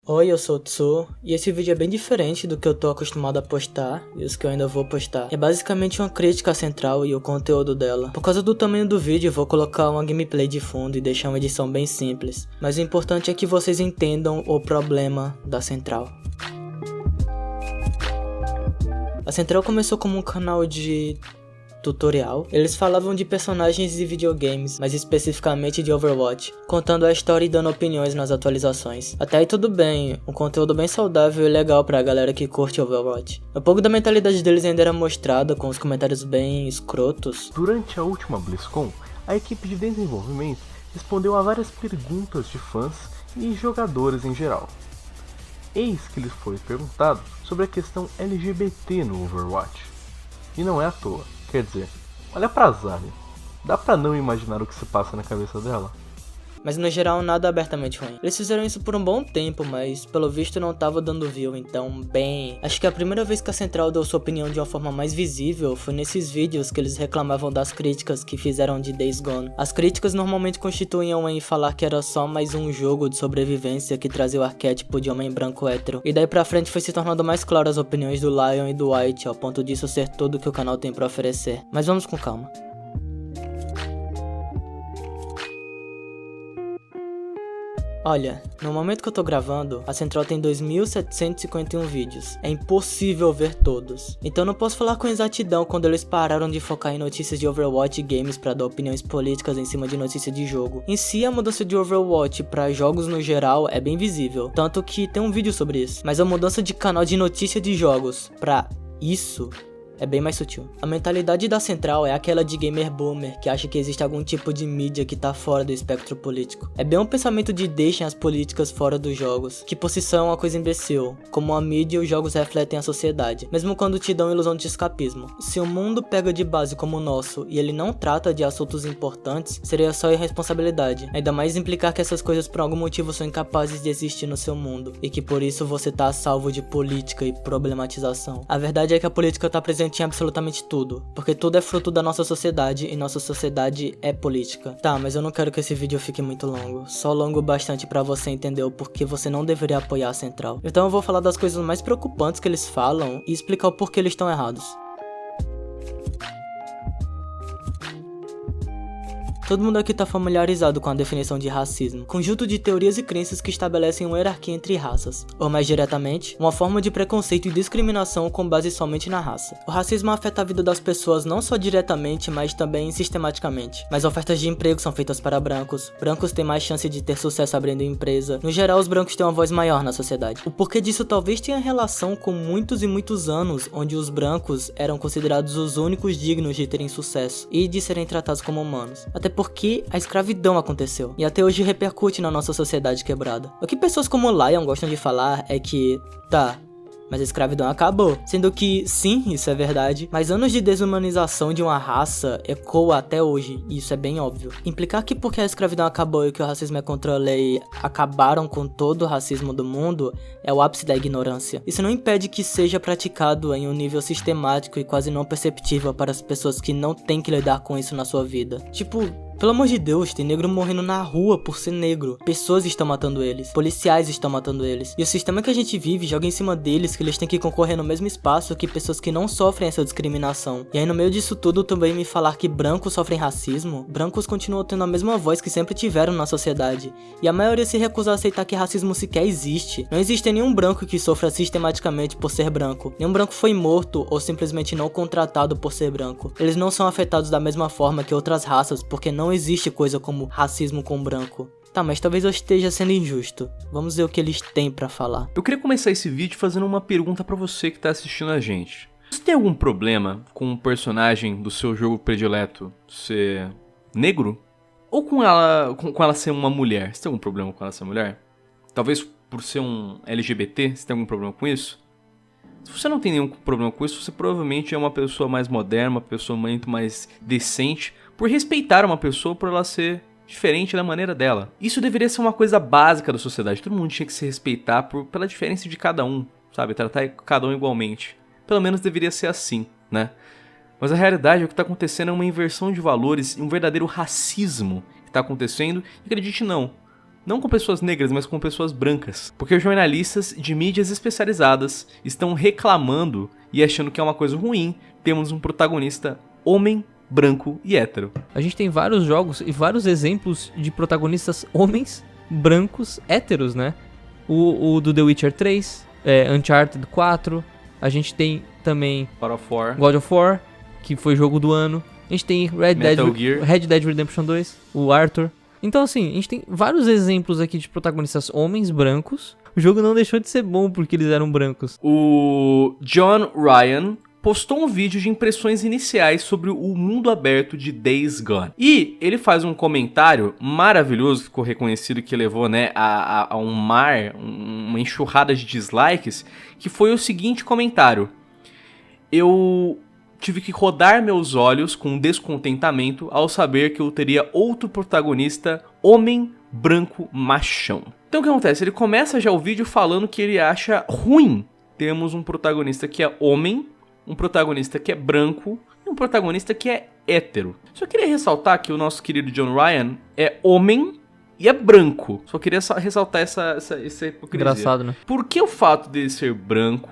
Oi, eu sou o Tsu, e esse vídeo é bem diferente do que eu tô acostumado a postar, e os que eu ainda vou postar. É basicamente uma crítica à Central e o conteúdo dela. Por causa do tamanho do vídeo, eu vou colocar uma gameplay de fundo e deixar uma edição bem simples. Mas o importante é que vocês entendam o problema da Central. A Central começou como um canal de tutorial. Eles falavam de personagens de videogames, mas especificamente de Overwatch, contando a história e dando opiniões nas atualizações. Até aí tudo bem, um conteúdo bem saudável e legal pra galera que curte Overwatch. Um pouco da mentalidade deles ainda era mostrada, com os comentários bem escrotos. Durante a última BlizzCon, a equipe de desenvolvimento respondeu a várias perguntas de fãs e jogadores em geral. Eis que lhes foi perguntado sobre a questão LGBT no Overwatch. E não é à toa. Quer dizer, olha pra Zarya. Dá pra não imaginar o que se passa na cabeça dela? Mas no geral nada abertamente ruim. Eles fizeram isso por um bom tempo, mas pelo visto não tava dando view, então bem... Acho que a primeira vez que a Central deu sua opinião de uma forma mais visível foi nesses vídeos que eles reclamavam das críticas que fizeram de Days Gone. As críticas normalmente constituíam em falar que era só mais um jogo de sobrevivência que trazia o arquétipo de homem branco hétero. E daí pra frente foi se tornando mais claro as opiniões do Lion e do White, ao ponto disso ser tudo que o canal tem pra oferecer. Mas vamos com calma. Olha, no momento que eu tô gravando, a Central tem 2.751 vídeos. É impossível ver todos. Então não posso falar com exatidão quando eles pararam de focar em notícias de Overwatch e games pra dar opiniões políticas em cima de notícias de jogo. Em si, a mudança de Overwatch pra jogos no geral é bem visível, tanto que tem um vídeo sobre isso. Mas a mudança de canal de notícia de jogos pra isso é bem mais sutil. A mentalidade da Central é aquela de gamer boomer, que acha que existe algum tipo de mídia que tá fora do espectro político. É bem um pensamento de deixem as políticas fora dos jogos, que por si só é uma coisa imbecil. Como a mídia e os jogos refletem a sociedade, mesmo quando te dão ilusão de escapismo. Se o mundo pega de base como o nosso e ele não trata de assuntos importantes, seria só irresponsabilidade. Ainda mais implicar que essas coisas por algum motivo são incapazes de existir no seu mundo, e que por isso você tá a salvo de política e problematização. A verdade é que a política tá presente em absolutamente tudo, porque tudo é fruto da nossa sociedade e nossa sociedade é política. Tá, mas eu não quero que esse vídeo fique muito longo, só longo bastante pra você entender o porquê você não deveria apoiar a Central. Então eu vou falar das coisas mais preocupantes que eles falam e explicar o porquê eles estão errados. Todo mundo aqui tá familiarizado com a definição de racismo, conjunto de teorias e crenças que estabelecem uma hierarquia entre raças, ou mais diretamente, uma forma de preconceito e discriminação com base somente na raça. O racismo afeta a vida das pessoas não só diretamente, mas também sistematicamente. Mais ofertas de emprego são feitas para brancos, brancos têm mais chance de ter sucesso abrindo empresa, no geral os brancos têm uma voz maior na sociedade. O porquê disso talvez tenha relação com muitos e muitos anos onde os brancos eram considerados os únicos dignos de terem sucesso e de serem tratados como humanos. Até porque a escravidão aconteceu, e até hoje repercute na nossa sociedade quebrada. O que pessoas como Lion gostam de falar é que, tá, mas a escravidão acabou, sendo que, sim, isso é verdade, mas anos de desumanização de uma raça ecoa até hoje, e isso é bem óbvio. Implicar que porque a escravidão acabou e que o racismo é contra a lei acabaram com todo o racismo do mundo é o ápice da ignorância. Isso não impede que seja praticado em um nível sistemático e quase não perceptível para as pessoas que não têm que lidar com isso na sua vida. Tipo, pelo amor de Deus, tem negro morrendo na rua por ser negro. Pessoas estão matando eles. Policiais estão matando eles. E o sistema que a gente vive joga em cima deles que eles têm que concorrer no mesmo espaço que pessoas que não sofrem essa discriminação. E aí no meio disso tudo também me falar que brancos sofrem racismo. Brancos continuam tendo a mesma voz que sempre tiveram na sociedade. E a maioria se recusa a aceitar que racismo sequer existe. Não existe nenhum branco que sofra sistematicamente por ser branco. Nenhum branco foi morto ou simplesmente não contratado por ser branco. Eles não são afetados da mesma forma que outras raças porque não existe coisa como racismo com branco. Tá, mas talvez eu esteja sendo injusto. Vamos ver o que eles têm pra falar. Eu queria começar esse vídeo fazendo uma pergunta pra você que tá assistindo a gente. Você tem algum problema com o personagem do seu jogo predileto ser negro? Ou com ela ser uma mulher? Você tem algum problema com ela ser mulher? Talvez por ser um LGBT, você tem algum problema com isso? Se você não tem nenhum problema com isso, você provavelmente é uma pessoa mais moderna, uma pessoa muito mais decente, por respeitar uma pessoa por ela ser diferente da maneira dela. Isso deveria ser uma coisa básica da sociedade. Todo mundo tinha que se respeitar pela diferença de cada um, sabe? Tratar cada um igualmente. Pelo menos deveria ser assim, né? Mas a realidade é que o que está acontecendo é uma inversão de valores, um verdadeiro racismo que está acontecendo. E acredite não, não com pessoas negras, mas com pessoas brancas. Porque jornalistas de mídias especializadas estão reclamando e achando que é uma coisa ruim termos um protagonista homem, branco e hétero. A gente tem vários jogos e vários exemplos de protagonistas homens, brancos, héteros, né? O do The Witcher 3, Uncharted 4, a gente tem também God of War, que foi jogo do ano. A gente tem Red Dead Redemption 2, o Arthur. Então assim, a gente tem vários exemplos aqui de protagonistas homens brancos. O jogo não deixou de ser bom porque eles eram brancos. O John Ryan postou um vídeo de impressões iniciais sobre o mundo aberto de Days Gone. E ele faz um comentário maravilhoso, que ficou reconhecido, que levou, né, a um mar, uma enxurrada de dislikes, que foi o seguinte comentário: eu tive que rodar meus olhos com descontentamento ao saber que eu teria outro protagonista, homem, branco, machão. Então o que acontece? Ele começa já o vídeo falando que ele acha ruim termos um protagonista que é homem, um protagonista que é branco e um protagonista que é hétero. Só queria ressaltar que o nosso querido John Ryan é homem e é branco. Só queria ressaltar essa hipocrisia. Engraçado, né? Porque o fato dele ser branco,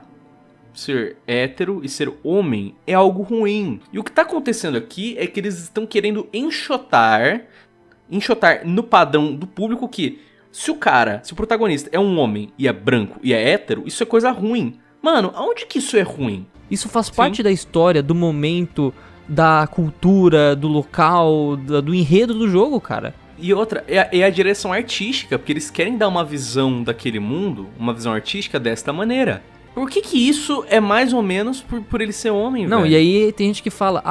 ser hétero e ser homem é algo ruim. E o que tá acontecendo aqui é que eles estão querendo enxotar no padrão do público que se o protagonista é um homem e é branco e é hétero, isso é coisa ruim. Mano, aonde que isso é ruim? Isso faz parte da história, do momento, da cultura, do local, do enredo do jogo, cara. E outra, é a direção artística, porque eles querem dar uma visão daquele mundo, uma visão artística desta maneira. Por que isso é mais ou menos por ele ser homem, Não, velho? E aí tem gente que fala,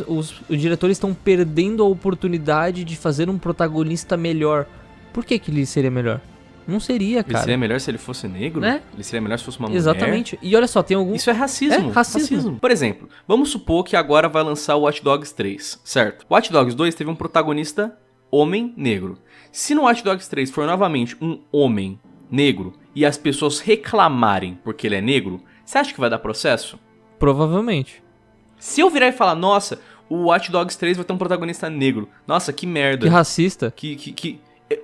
os diretores estão perdendo a oportunidade de fazer um protagonista melhor. Por que ele seria melhor? Não seria, cara. Ele seria melhor se ele fosse negro? Né? Ele seria melhor se fosse uma mulher? Exatamente. E olha só, tem algum... Isso é racismo. É racismo. Por exemplo, vamos supor que agora vai lançar o Watch Dogs 3, certo? O Watch Dogs 2 teve um protagonista homem negro. Se no Watch Dogs 3 for novamente um homem negro e as pessoas reclamarem porque ele é negro, você acha que vai dar processo? Provavelmente. Se eu virar e falar, nossa, o Watch Dogs 3 vai ter um protagonista negro, nossa, que merda. Que racista.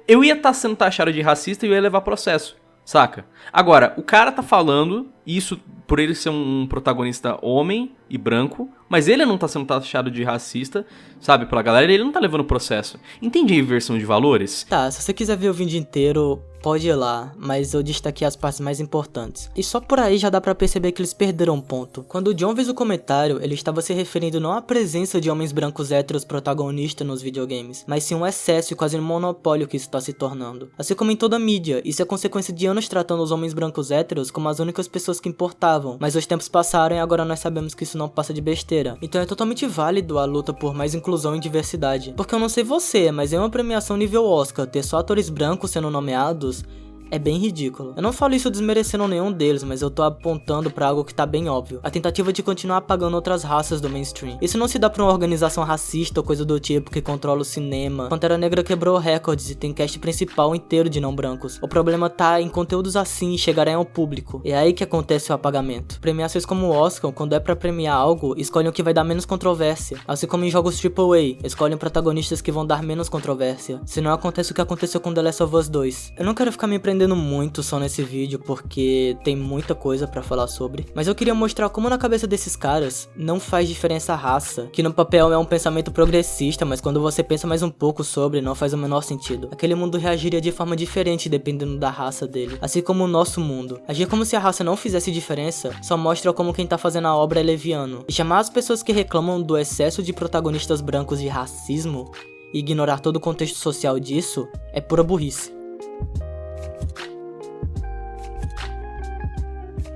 Eu ia estar sendo taxado de racista e eu ia levar processo, saca? Agora, o cara tá falando isso por ele ser um protagonista homem e branco, mas ele não tá sendo taxado de racista, sabe? Pela galera, ele não tá levando processo. Entende a inversão de valores? Tá, se você quiser ver o vídeo inteiro, pode ir lá, mas eu destaquei as partes mais importantes. E só por aí já dá pra perceber que eles perderam um ponto. Quando o John fez o comentário, ele estava se referindo não à presença de homens brancos héteros protagonistas nos videogames, mas sim um excesso e quase um monopólio que isso tá se tornando. Assim como em toda a mídia, isso é consequência de anos tratando os homens brancos héteros como as únicas pessoas que importavam, mas os tempos passaram e agora nós sabemos que isso não passa de besteira. Então é totalmente válido a luta por mais inclusão e diversidade. Porque eu não sei você, mas em uma premiação nível Oscar, ter só atores brancos sendo nomeados é bem ridículo. Eu não falo isso desmerecendo nenhum deles, mas eu tô apontando pra algo que tá bem óbvio. A tentativa de continuar apagando outras raças do mainstream. Isso não se dá pra uma organização racista ou coisa do tipo que controla o cinema. Pantera Negra quebrou recordes e tem cast principal inteiro de não brancos. O problema tá em conteúdos assim chegarem ao público. É aí que acontece o apagamento. Premiações como o Oscar, quando é pra premiar algo, escolhem o que vai dar menos controvérsia. Assim como em jogos AAA, escolhem protagonistas que vão dar menos controvérsia. Senão acontece o que aconteceu com The Last of Us 2. Eu não quero ficar me prendendo muito só nesse vídeo porque tem muita coisa pra falar sobre, mas eu queria mostrar como na cabeça desses caras não faz diferença a raça, que no papel é um pensamento progressista, mas quando você pensa mais um pouco sobre, não faz o menor sentido. Aquele mundo reagiria de forma diferente dependendo da raça dele, assim como o nosso mundo. Agir como se a raça não fizesse diferença só mostra como quem tá fazendo a obra é leviano, e chamar as pessoas que reclamam do excesso de protagonistas brancos de racismo e ignorar todo o contexto social disso é pura burrice.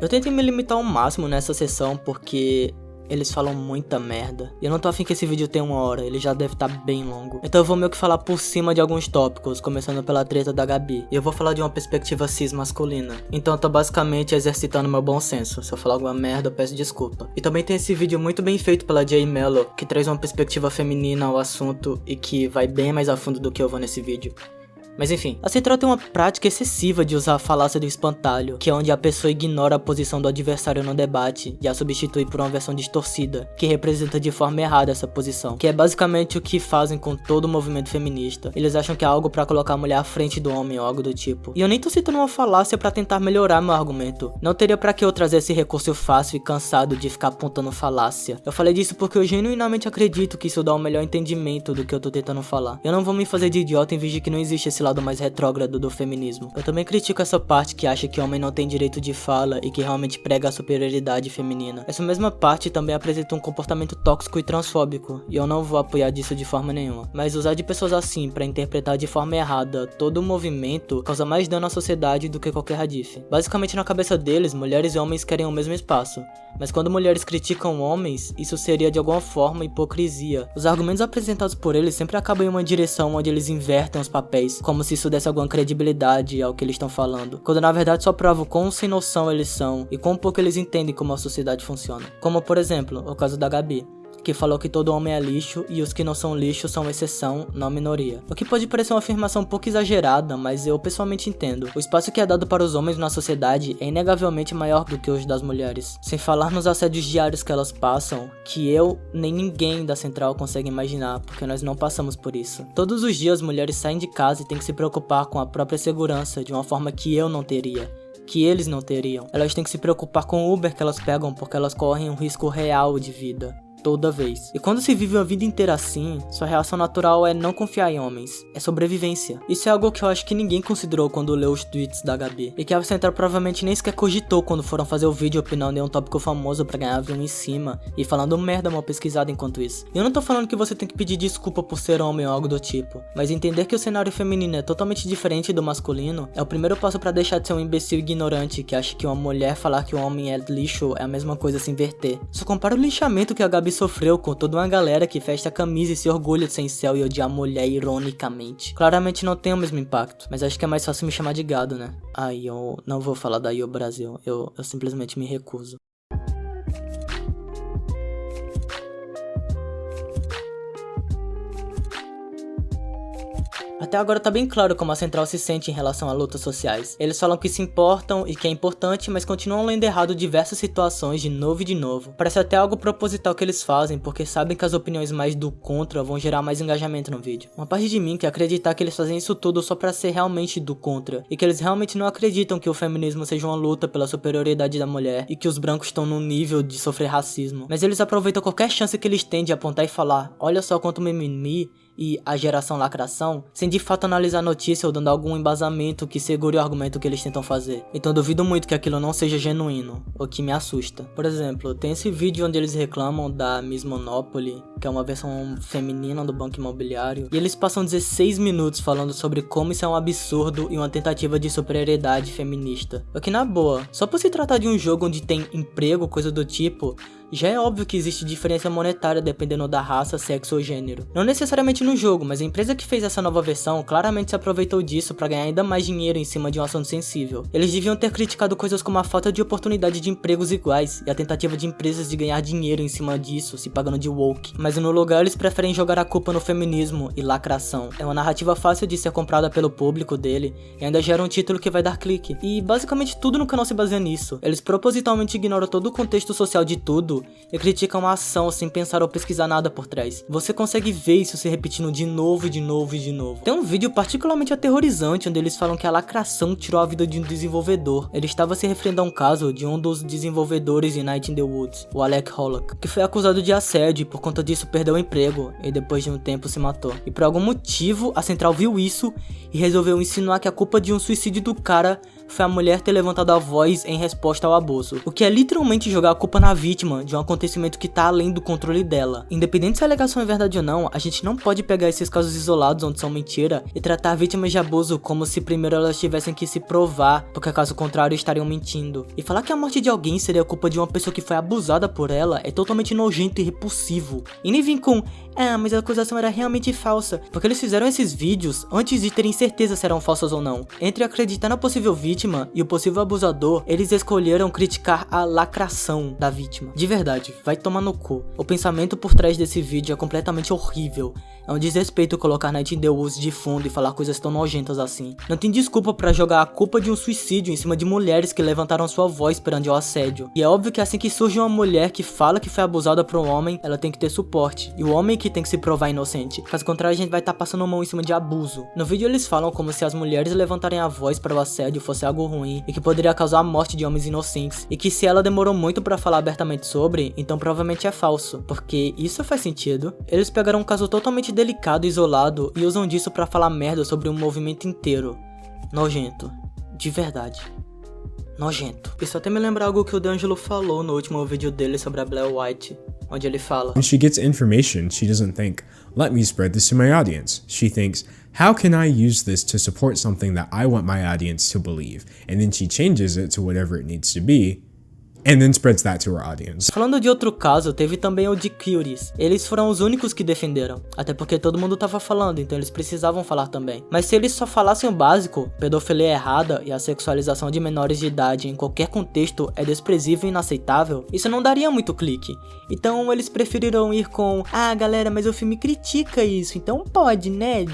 Eu tentei me limitar ao máximo nessa sessão porque eles falam muita merda. E eu não tô afim que esse vídeo tenha 1 hora, ele já deve estar bem longo. Então eu vou meio que falar por cima de alguns tópicos, começando pela treta da Gabi. E eu vou falar de uma perspectiva cis masculina. Então eu tô basicamente exercitando meu bom senso. Se eu falar alguma merda, eu peço desculpa. E também tem esse vídeo muito bem feito pela Jay Mello, que traz uma perspectiva feminina ao assunto e que vai bem mais a fundo do que eu vou nesse vídeo. Mas enfim, a Central tem uma prática excessiva de usar a falácia do espantalho, que é onde a pessoa ignora a posição do adversário no debate e a substitui por uma versão distorcida, que representa de forma errada essa posição, que é basicamente o que fazem com todo o movimento feminista. Eles acham que é algo pra colocar a mulher à frente do homem ou algo do tipo. E eu nem tô citando uma falácia pra tentar melhorar meu argumento. Não teria pra que eu trazer esse recurso fácil e cansado de ficar apontando falácia. Eu falei disso porque eu genuinamente acredito que isso dá um melhor entendimento do que eu tô tentando falar. Eu não vou me fazer de idiota em vez que não existe esse lado mais retrógrado do feminismo. Eu também critico essa parte que acha que homem não tem direito de fala e que realmente prega a superioridade feminina. Essa mesma parte também apresenta um comportamento tóxico e transfóbico, e eu não vou apoiar disso de forma nenhuma. Mas usar de pessoas assim pra interpretar de forma errada todo o movimento causa mais dano à sociedade do que qualquer radife. Basicamente, na cabeça deles, mulheres e homens querem o mesmo espaço, mas quando mulheres criticam homens, isso seria de alguma forma hipocrisia. Os argumentos apresentados por eles sempre acabam em uma direção onde eles invertem os papéis, como se isso desse alguma credibilidade ao que eles estão falando, quando na verdade só prova o quão sem noção eles são e quão pouco eles entendem como a sociedade funciona. Como por exemplo, o caso da Gabi, que falou que todo homem é lixo e os que não são lixo são exceção, não minoria. O que pode parecer uma afirmação um pouco exagerada, mas eu pessoalmente entendo. O espaço que é dado para os homens na sociedade é inegavelmente maior do que os das mulheres. Sem falar nos assédios diários que elas passam, que eu nem ninguém da Central consegue imaginar, porque nós não passamos por isso. Todos os dias mulheres saem de casa e têm que se preocupar com a própria segurança de uma forma que eu não teria, que eles não teriam. Elas têm que se preocupar com o Uber que elas pegam porque elas correm um risco real de vida. Toda vez. E quando se vive uma vida inteira assim, sua reação natural é não confiar em homens. É sobrevivência. Isso é algo que eu acho que ninguém considerou quando leu os tweets da Gabi. E que a Central provavelmente nem sequer cogitou quando foram fazer o vídeo opinando em um tópico famoso pra ganhar view em cima. E falando merda mal pesquisada enquanto isso. E eu não tô falando que você tem que pedir desculpa por ser homem ou algo do tipo. Mas entender que o cenário feminino é totalmente diferente do masculino é o primeiro passo pra deixar de ser um imbecil ignorante que acha que uma mulher falar que o homem é lixo é a mesma coisa se inverter. Só compara o linchamento que a Gabi sofreu com toda uma galera que veste a camisa e se orgulha de ser incel e odiar a mulher ironicamente. Claramente não tem o mesmo impacto, mas acho que é mais fácil me chamar de gado, né? Ai, eu não vou falar da IO Brasil, eu simplesmente me recuso. Até agora tá bem claro como a Central se sente em relação a lutas sociais. Eles falam que se importam e que é importante, mas continuam lendo errado diversas situações de novo e de novo. Parece até algo proposital que eles fazem, porque sabem que as opiniões mais do contra vão gerar mais engajamento no vídeo. Uma parte de mim quer acreditar que eles fazem isso tudo só pra ser realmente do contra, e que eles realmente não acreditam que o feminismo seja uma luta pela superioridade da mulher, e que os brancos estão num nível de sofrer racismo. Mas eles aproveitam qualquer chance que eles têm de apontar e falar, olha só quanto mimimi e a geração lacração, sem de fato analisar a notícia ou dando algum embasamento que segure o argumento que eles tentam fazer. Então duvido muito que aquilo não seja genuíno, o que me assusta. Por exemplo, tem esse vídeo onde eles reclamam da Miss Monopoly, que é uma versão feminina do Banco Imobiliário, e eles passam 16 minutos falando sobre como isso é um absurdo e uma tentativa de superioridade feminista. O que na boa, só por se tratar de um jogo onde tem emprego, coisa do tipo, já é óbvio que existe diferença monetária dependendo da raça, sexo ou gênero. Não necessariamente no jogo, mas a empresa que fez essa nova versão claramente se aproveitou disso para ganhar ainda mais dinheiro em cima de um assunto sensível. Eles deviam ter criticado coisas como a falta de oportunidade de empregos iguais e a tentativa de empresas de ganhar dinheiro em cima disso, se pagando de woke. Mas no lugar eles preferem jogar a culpa no feminismo e lacração. É uma narrativa fácil de ser comprada pelo público dele e ainda gera um título que vai dar clique. E basicamente tudo no canal se baseia nisso. Eles propositalmente ignoram todo o contexto social de tudo e criticam a ação sem pensar ou pesquisar nada por trás. Você consegue ver isso se repetindo de novo e de novo e de novo. Tem um vídeo particularmente aterrorizante onde eles falam que a lacração tirou a vida de um desenvolvedor. Ele estava se referindo a um caso de um dos desenvolvedores de Night in the Woods, o Alec Hollock, que foi acusado de assédio e por conta disso perdeu o emprego e depois de um tempo se matou. E por algum motivo a Central viu isso e resolveu insinuar que a culpa de um suicídio do cara foi a mulher ter levantado a voz em resposta ao abuso, o que é literalmente jogar a culpa na vítima de um acontecimento que tá além do controle dela. Independente se a alegação é verdade ou não, a gente não pode pegar esses casos isolados onde são mentira e tratar vítimas de abuso como se primeiro elas tivessem que se provar, porque caso contrário estariam mentindo. E falar que a morte de alguém seria culpa de uma pessoa que foi abusada por ela é totalmente nojento e repulsivo. E nem vem com, mas a acusação era realmente falsa, porque eles fizeram esses vídeos antes de terem certeza se eram falsas ou não. Entre acreditar na possível vítima vítima e o possível abusador, eles escolheram criticar a lacração da vítima. De verdade, vai tomar no cu. O pensamento por trás desse vídeo é completamente horrível. É um desrespeito colocar Night in the Woods de fundo e falar coisas tão nojentas assim. Não tem desculpa pra jogar a culpa de um suicídio em cima de mulheres que levantaram sua voz perante o assédio. E é óbvio que assim que surge uma mulher que fala que foi abusada por um homem, ela tem que ter suporte. E o homem que tem que se provar inocente. Caso contrário, a gente vai estar passando a mão em cima de abuso. No vídeo eles falam como se as mulheres levantarem a voz para o assédio fosse algo ruim e que poderia causar a morte de homens inocentes. E que se ela demorou muito pra falar abertamente sobre, então provavelmente é falso. Porque isso faz sentido. Eles pegaram um caso totalmente delicado e isolado e usam disso pra falar merda sobre um movimento inteiro. Nojento. De verdade. Nojento. Isso até me lembra algo que o D'Angelo falou no último vídeo dele sobre a Blair White, onde ele fala: When she gets information, she doesn't think, let me spread this to my audience. She thinks, how can I use this to support something that I want my audience to believe? And then she changes it to whatever it needs to be, and then spreads that to her audience. Falando de outro caso, teve também o de Cuties. Eles foram os únicos que defenderam, até porque todo mundo tava falando, então eles precisavam falar também. Mas se eles só falassem o básico, pedofilia errada e a sexualização de menores de idade em qualquer contexto é desprezível e inaceitável, isso não daria muito clique. Então eles preferiram ir com, ah galera, mas o filme critica isso, então pode, né?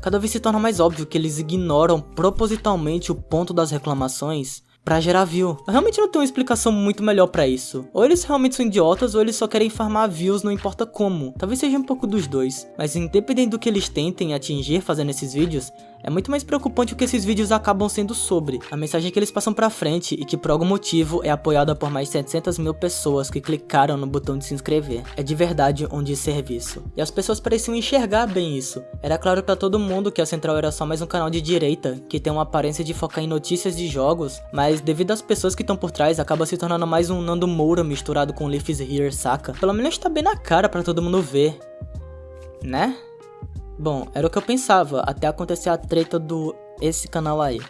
Cada vez se torna mais óbvio que eles ignoram propositalmente o ponto das reclamações pra gerar view. Eu realmente não tenho uma explicação muito melhor pra isso. Ou eles realmente são idiotas, ou eles só querem farmar views, não importa como. Talvez seja um pouco dos dois. Mas independente do que eles tentem atingir fazendo esses vídeos, é muito mais preocupante o que esses vídeos acabam sendo sobre. A mensagem que eles passam pra frente e que por algum motivo é apoiada por mais 700 mil pessoas que clicaram no botão de se inscrever. É de verdade um desserviço. E as pessoas pareciam enxergar bem isso. Era claro pra todo mundo que a Central era só mais um canal de direita, que tem uma aparência de focar em notícias de jogos, mas devido às pessoas que estão por trás, acaba se tornando mais um Nando Moura misturado com Leaf is Here, saca? Pelo menos tá bem na cara pra todo mundo ver. Né? Bom, era o que eu pensava, até acontecer a treta do esse canal aí.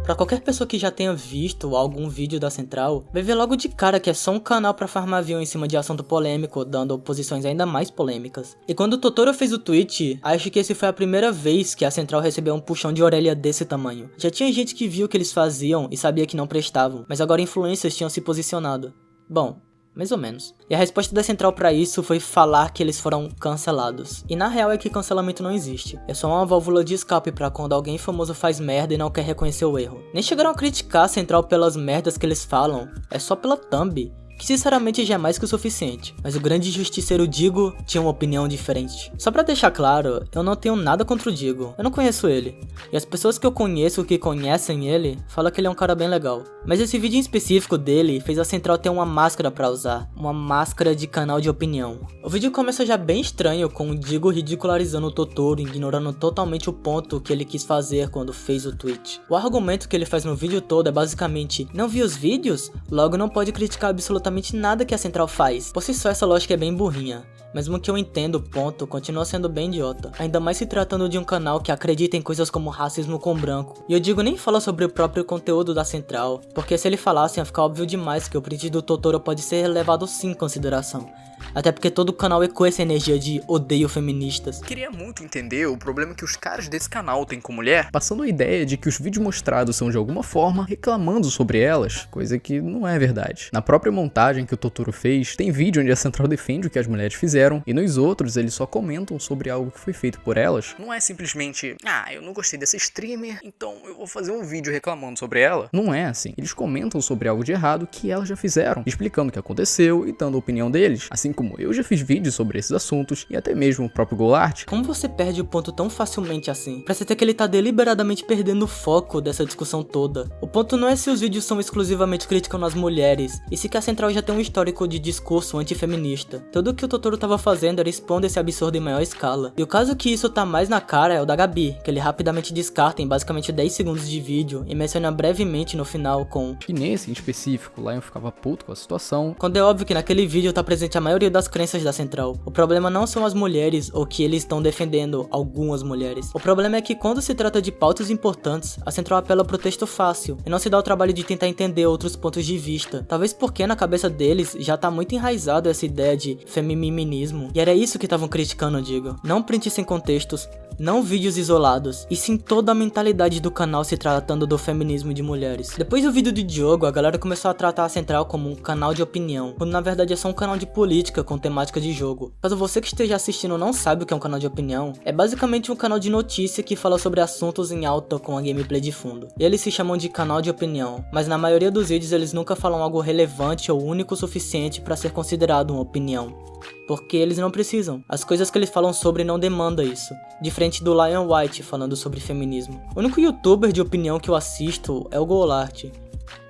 Pra qualquer pessoa que já tenha visto algum vídeo da Central, vai ver logo de cara que é só um canal pra farmar view em cima de assunto polêmico, dando posições ainda mais polêmicas. E quando o Totoro fez o tweet, acho que esse foi a primeira vez que a Central recebeu um puxão de orelha desse tamanho. Já tinha gente que viu o que eles faziam e sabia que não prestavam, mas agora influencers tinham se posicionado. Bom, mais ou menos. E a resposta da Central pra isso foi falar que eles foram cancelados. E na real é que cancelamento não existe. É só uma válvula de escape pra quando alguém famoso faz merda e não quer reconhecer o erro. Nem chegaram a criticar a Central pelas merdas que eles falam. É só pela thumb, que sinceramente já é mais que o suficiente. Mas o grande justiceiro Digo tinha uma opinião diferente. Só pra deixar claro, eu não tenho nada contra o Digo. Eu não conheço ele. E as pessoas que eu conheço que conhecem ele, falam que ele é um cara bem legal. Mas esse vídeo em específico dele fez a Central ter uma máscara pra usar. Uma máscara de canal de opinião. O vídeo começa já bem estranho, com o Digo ridicularizando o Totoro, ignorando totalmente o ponto que ele quis fazer quando fez o tweet. O argumento que ele faz no vídeo todo é basicamente: não viu os vídeos? Logo não pode criticar absolutamente nada que a Central faz. Por si só essa lógica é bem burrinha. Mesmo que eu entenda o ponto, continua sendo bem idiota. Ainda mais se tratando de um canal que acredita em coisas como racismo com branco. E eu digo nem fala sobre o próprio conteúdo da Central, porque se ele falasse ia ficar óbvio demais que o print do Totoro pode ser levado sim em consideração. Até porque todo o canal ecoa essa energia de odeio feministas. Queria muito entender o problema que os caras desse canal têm com mulher, passando a ideia de que os vídeos mostrados são de alguma forma reclamando sobre elas, coisa que não é verdade. Na própria montagem que o Totoro fez, tem vídeo onde a Central defende o que as mulheres fizeram, e nos outros eles só comentam sobre algo que foi feito por elas. Não é simplesmente, eu não gostei dessa streamer, então eu vou fazer um vídeo reclamando sobre ela. Não é assim. Eles comentam sobre algo de errado que elas já fizeram, explicando o que aconteceu e dando a opinião deles, assim como eu já fiz vídeos sobre esses assuntos e até mesmo o próprio Golart. Como você perde o ponto tão facilmente assim? Parece até que ele tá deliberadamente perdendo o foco dessa discussão toda. O ponto não é se os vídeos são exclusivamente criticando as mulheres, e se que a Central já tem um histórico de discurso antifeminista. Tudo o que o Totoro tava fazendo era expondo esse absurdo em maior escala. E o caso que isso tá mais na cara é o da Gabi, que ele rapidamente descarta em basicamente 10 segundos de vídeo e menciona brevemente no final com: e nesse em específico, lá eu ficava puto com a situação, quando é óbvio que naquele vídeo tá presente a maioria maioria das crenças da Central. O problema não são as mulheres ou que eles estão defendendo algumas mulheres. O problema é que quando se trata de pautas importantes, a Central apela pro texto fácil e não se dá o trabalho de tentar entender outros pontos de vista. Talvez porque na cabeça deles já tá muito enraizado essa ideia de feminismo. E era isso que estavam criticando, eu digo. Não prints sem contextos, não vídeos isolados, e sim toda a mentalidade do canal se tratando do feminismo de mulheres. Depois do vídeo do Diogo, a galera começou a tratar a Central como um canal de opinião, quando na verdade é só um canal de política com temática de jogo. Caso você que esteja assistindo não sabe o que é um canal de opinião, é basicamente um canal de notícia que fala sobre assuntos em alta com a gameplay de fundo. Eles se chamam de canal de opinião, mas na maioria dos vídeos eles nunca falam algo relevante ou único o suficiente para ser considerado uma opinião. Porque eles não precisam. As coisas que eles falam sobre não demandam isso. Diferente do Lion White falando sobre feminismo. O único youtuber de opinião que eu assisto é o Golart.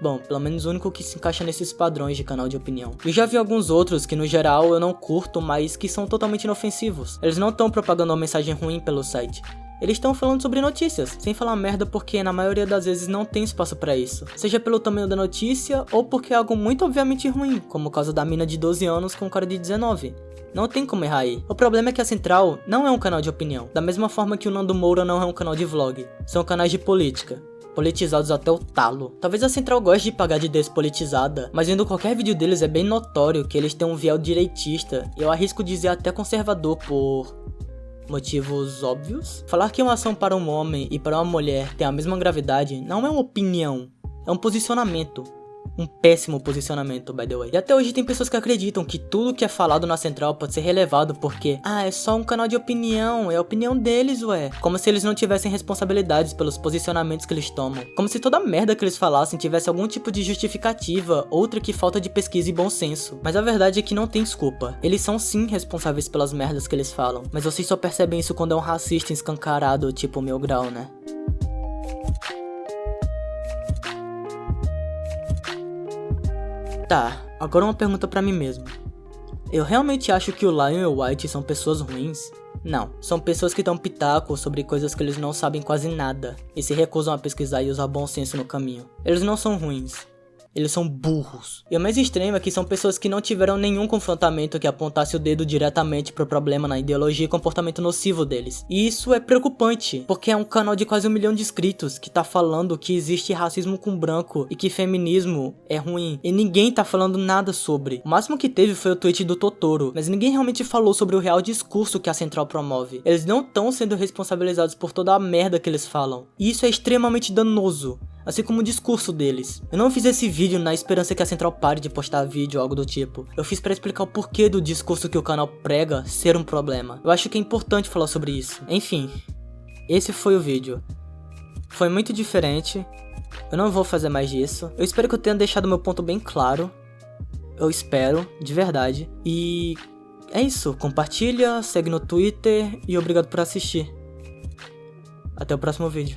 Bom, pelo menos o único que se encaixa nesses padrões de canal de opinião. Eu já vi alguns outros que no geral eu não curto, mas que são totalmente inofensivos. Eles não estão propagando uma mensagem ruim pelo site. Eles estão falando sobre notícias, sem falar merda porque na maioria das vezes não tem espaço pra isso. Seja pelo tamanho da notícia ou porque é algo muito obviamente ruim, como o caso da mina de 12 anos com um cara de 19. Não tem como errar aí. O problema é que a Central não é um canal de opinião, da mesma forma que o Nando Moura não é um canal de vlog. São canais de política. Politizados até o talo. Talvez a Central goste de pagar de despolitizada, mas vendo qualquer vídeo deles é bem notório que eles têm um viés direitista, e eu arrisco dizer até conservador por motivos óbvios. Falar que uma ação para um homem e para uma mulher tem a mesma gravidade não é uma opinião, é um posicionamento. Um péssimo posicionamento, by the way. E até hoje tem pessoas que acreditam que tudo que é falado na Central pode ser relevado porque é só um canal de opinião, é a opinião deles, ué. Como se eles não tivessem responsabilidades pelos posicionamentos que eles tomam. Como se toda merda que eles falassem tivesse algum tipo de justificativa, outra que falta de pesquisa e bom senso. Mas a verdade é que não tem desculpa. Eles são sim responsáveis pelas merdas que eles falam, mas vocês só percebem isso quando é um racista escancarado, tipo Mil Grau, né? Tá, agora uma pergunta pra mim mesmo. Eu realmente acho que o Lion e o White são pessoas ruins? Não, são pessoas que dão pitaco sobre coisas que eles não sabem quase nada e se recusam a pesquisar e usar bom senso no caminho. Eles não são ruins. Eles são burros. E o mais extremo é que são pessoas que não tiveram nenhum confrontamento que apontasse o dedo diretamente pro problema na ideologia e comportamento nocivo deles. E isso é preocupante, porque é um canal de quase 1 milhão de inscritos que tá falando que existe racismo com branco e que feminismo é ruim. E ninguém tá falando nada sobre. O máximo que teve foi o tweet do Totoro, mas ninguém realmente falou sobre o real discurso que a Central promove. Eles não estão sendo responsabilizados por toda a merda que eles falam. E isso é extremamente danoso. Assim como o discurso deles. Eu não fiz esse vídeo na esperança que a Central pare de postar vídeo ou algo do tipo. Eu fiz pra explicar o porquê do discurso que o canal prega ser um problema. Eu acho que é importante falar sobre isso. Enfim, esse foi o vídeo. Foi muito diferente. Eu não vou fazer mais disso. Eu espero que eu tenha deixado meu ponto bem claro. Eu espero, de verdade. E é isso. Compartilha, segue no Twitter e obrigado por assistir. Até o próximo vídeo.